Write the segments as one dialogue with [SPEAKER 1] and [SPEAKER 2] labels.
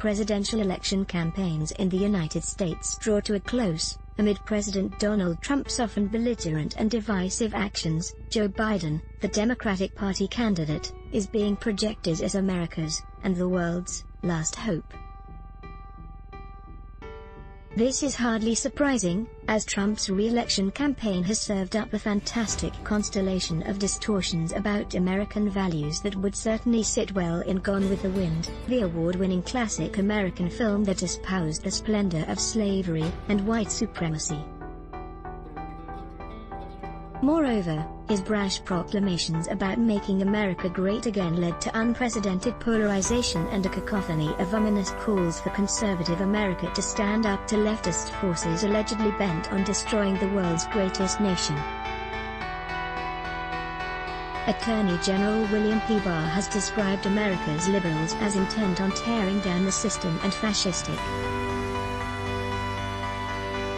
[SPEAKER 1] presidential election campaigns in the United States draw to a close, amid President Donald Trump's often belligerent and divisive actions, Joe Biden, the Democratic Party candidate, is being projected as America's, and the world's, last hope. This is hardly surprising, as Trump's re-election campaign has served up a fantastic constellation of distortions about American values that would certainly sit well in Gone with the Wind, the award-winning classic American film that espoused the splendor of slavery and white supremacy. Moreover, his brash proclamations about making America great again led to unprecedented polarization and a cacophony of ominous calls for conservative America to stand up to leftist forces allegedly bent on destroying the world's greatest nation. Attorney General William P. Barr has described America's liberals as intent on tearing down the system and fascistic.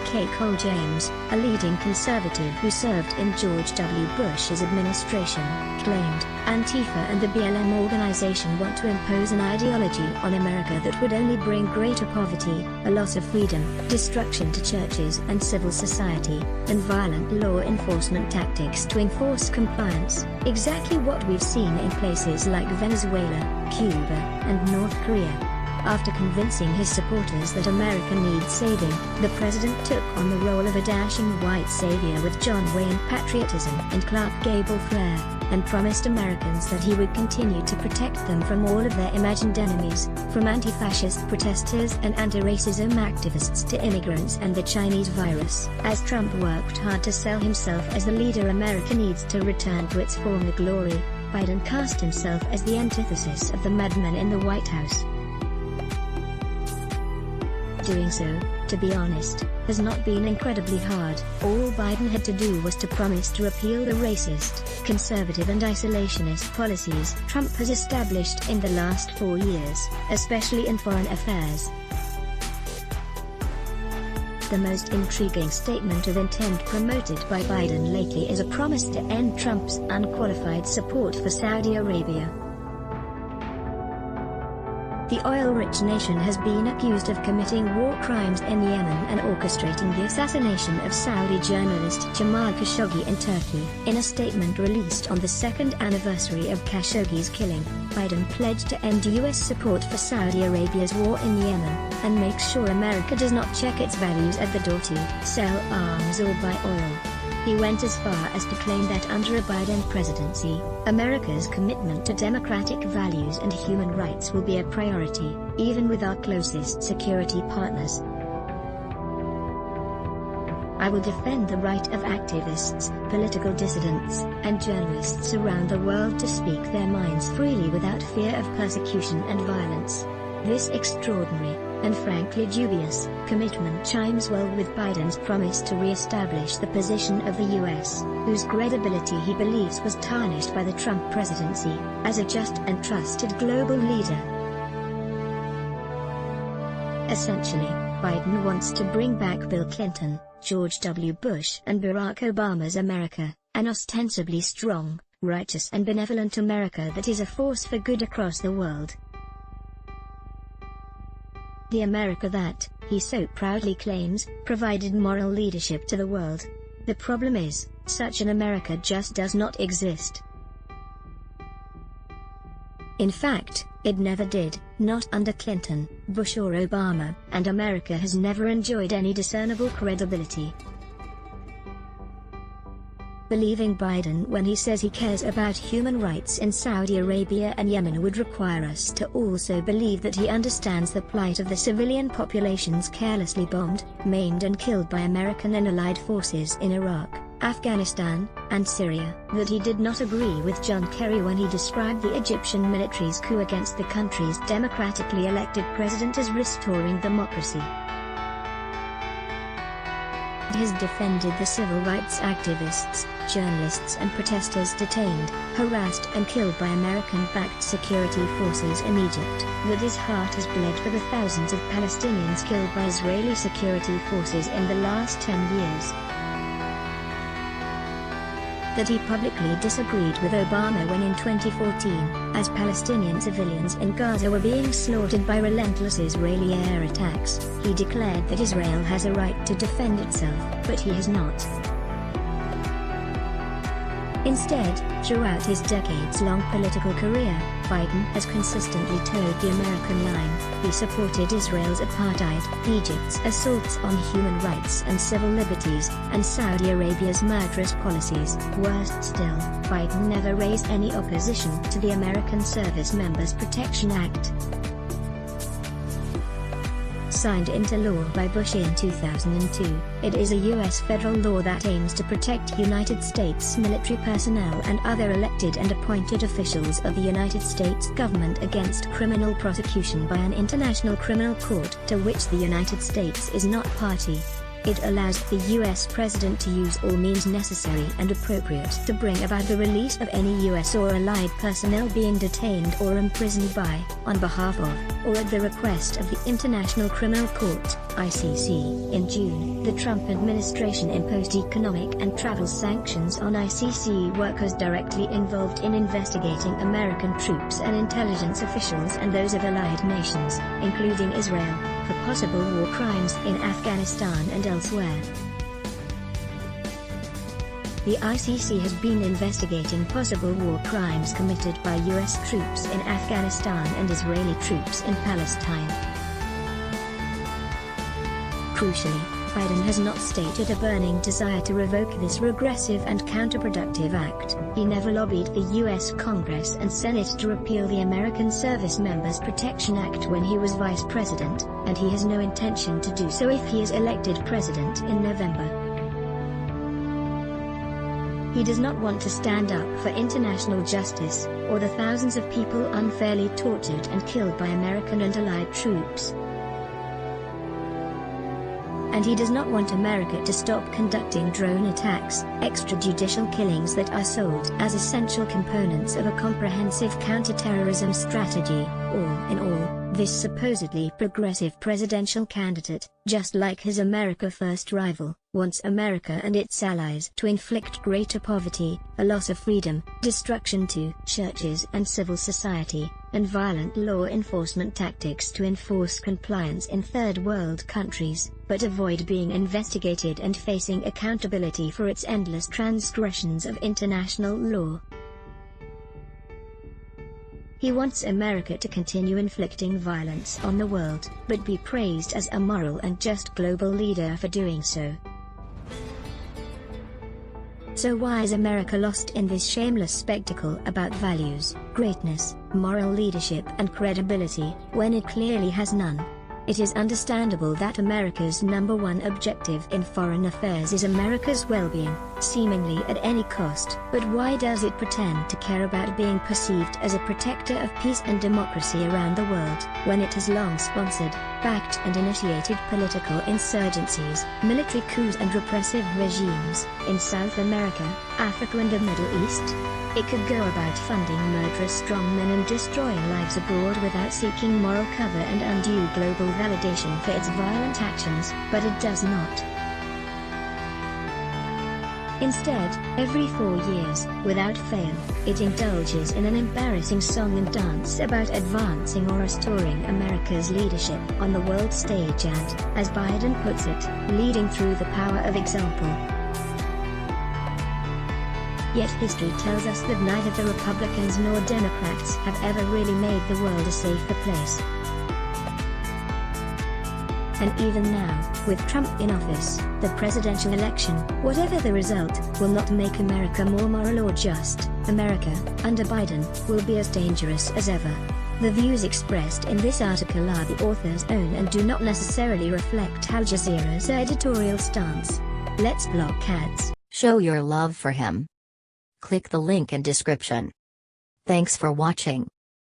[SPEAKER 1] K. Cole James, a leading conservative who served in George W. Bush's administration, claimed, Antifa and the BLM organization want to impose an ideology on America that would only bring greater poverty, a loss of freedom, destruction to churches and civil society, and violent law enforcement tactics to enforce compliance, exactly what we've seen in places like Venezuela, Cuba, and North Korea. After convincing his supporters that America needs saving, the president took on the role of a dashing white savior with John Wayne patriotism and Clark Gable flair, and promised Americans that he would continue to protect them from all of their imagined enemies, from anti-fascist protesters and anti-racism activists to immigrants and the Chinese virus. As Trump worked hard to sell himself as the leader America needs to return to its former glory, Biden cast himself as the antithesis of the madmen in the White House. Doing so, to be honest, has not been incredibly hard. All Biden had to do was to promise to repeal the racist, conservative and isolationist policies Trump has established in the last 4 years, especially in foreign affairs. The most intriguing statement of intent promoted by Biden lately is a promise to end Trump's unqualified support for Saudi Arabia. The oil-rich nation has been accused of committing war crimes in Yemen and orchestrating the assassination of Saudi journalist Jamal Khashoggi in Turkey. In a statement released on the second anniversary of Khashoggi's killing, Biden pledged to end U.S. support for Saudi Arabia's war in Yemen, and make sure America does not check its values at the door to sell arms or buy oil. He went as far as to claim that under a Biden presidency, America's commitment to democratic values and human rights will be a priority, even with our closest security partners. I will defend the right of activists, political dissidents, and journalists around the world to speak their minds freely without fear of persecution and violence. This extraordinary, and frankly dubious, commitment chimes well with Biden's promise to re-establish the position of the U.S., whose credibility he believes was tarnished by the Trump presidency, as a just and trusted global leader. Essentially, Biden wants to bring back Bill Clinton, George W. Bush and Barack Obama's America, an ostensibly strong, righteous and benevolent America that is a force for good across the world. The America that, he so proudly claims, provided moral leadership to the world. The problem is, such an America just does not exist. In fact, it never did, not under Clinton, Bush or Obama, and America has never enjoyed any discernible credibility. Believing Biden when he says he cares about human rights in Saudi Arabia and Yemen would require us to also believe that he understands the plight of the civilian populations carelessly bombed, maimed and killed by American and allied forces in Iraq, Afghanistan, and Syria. That he did not agree with John Kerry when he described the Egyptian military's coup against the country's democratically elected president as restoring democracy. He has defended the civil rights activists, journalists and protesters detained, harassed and killed by American-backed security forces in Egypt. That his heart has bled for the thousands of Palestinians killed by Israeli security forces in the last 10 years. that he publicly disagreed with Obama when in 2014, as Palestinian civilians in Gaza were being slaughtered by relentless Israeli air attacks, he declared that Israel has a right to defend itself, but he has not. Instead, throughout his decades-long political career, Biden has consistently toed the American line. He supported Israel's apartheid, Egypt's assaults on human rights and civil liberties, and Saudi Arabia's murderous policies. Worst still, Biden never raised any opposition to the American Service Members Protection Act. Signed into law by Bush in 2002, it is a U.S. federal law that aims to protect United States military personnel and other elected and appointed officials of the United States government against criminal prosecution by an international criminal court to which the United States is not party. It allows the U.S. President to use all means necessary and appropriate to bring about the release of any U.S. or allied personnel being detained or imprisoned by, on behalf of, or at the request of the International Criminal Court, ICC. In June, the Trump administration imposed economic and travel sanctions on ICC workers directly involved in investigating American troops and intelligence officials and those of allied nations, including Israel, for possible war crimes in Afghanistan and elsewhere. The ICC has been investigating possible war crimes committed by U.S. troops in Afghanistan and Israeli troops in Palestine. Crucially, Biden has not stated a burning desire to revoke this regressive and counterproductive act. He never lobbied the U.S. Congress and Senate to repeal the American Service Members Protection Act when he was vice president, and he has no intention to do so if he is elected president in November. He does not want to stand up for international justice, or the thousands of people unfairly tortured and killed by American and allied troops. And he does not want America to stop conducting drone attacks, extrajudicial killings that are sold as essential components of a comprehensive counterterrorism strategy. All in all, this supposedly progressive presidential candidate, just like his America First rival, wants America and its allies to inflict greater poverty, a loss of freedom, destruction to churches and civil society, and violent law enforcement tactics to enforce compliance in third world countries, but avoid being investigated and facing accountability for its endless transgressions of international law. He wants America to continue inflicting violence on the world, but be praised as a moral and just global leader for doing so. So why is America lost in this shameless spectacle about values, greatness, moral leadership and credibility, when it clearly has none? It is understandable that America's number one objective in foreign affairs is America's well-being, seemingly at any cost. But why does it pretend to care about being perceived as a protector of peace and democracy around the world, when it has long sponsored, backed and initiated political insurgencies, military coups and repressive regimes, in South America, Africa and the Middle East? It could go about funding murderous strongmen and destroying lives abroad without seeking moral cover and undue global validation for its violent actions, but it does not. Instead, every 4 years, without fail, it indulges in an embarrassing song and dance about advancing or restoring America's leadership on the world stage and, as Biden puts it, leading through the power of example. Yet history tells us that neither the Republicans nor Democrats have ever really made the world a safer place. And even now, with Trump in office, the presidential election, whatever the result, will not make America more moral or just. America, under Biden, will be as dangerous as ever. The views expressed in this article are the author's own and do not necessarily reflect Al Jazeera's editorial stance. Let's block ads.
[SPEAKER 2] Show your love for him. Click the link in description. Thanks for watching.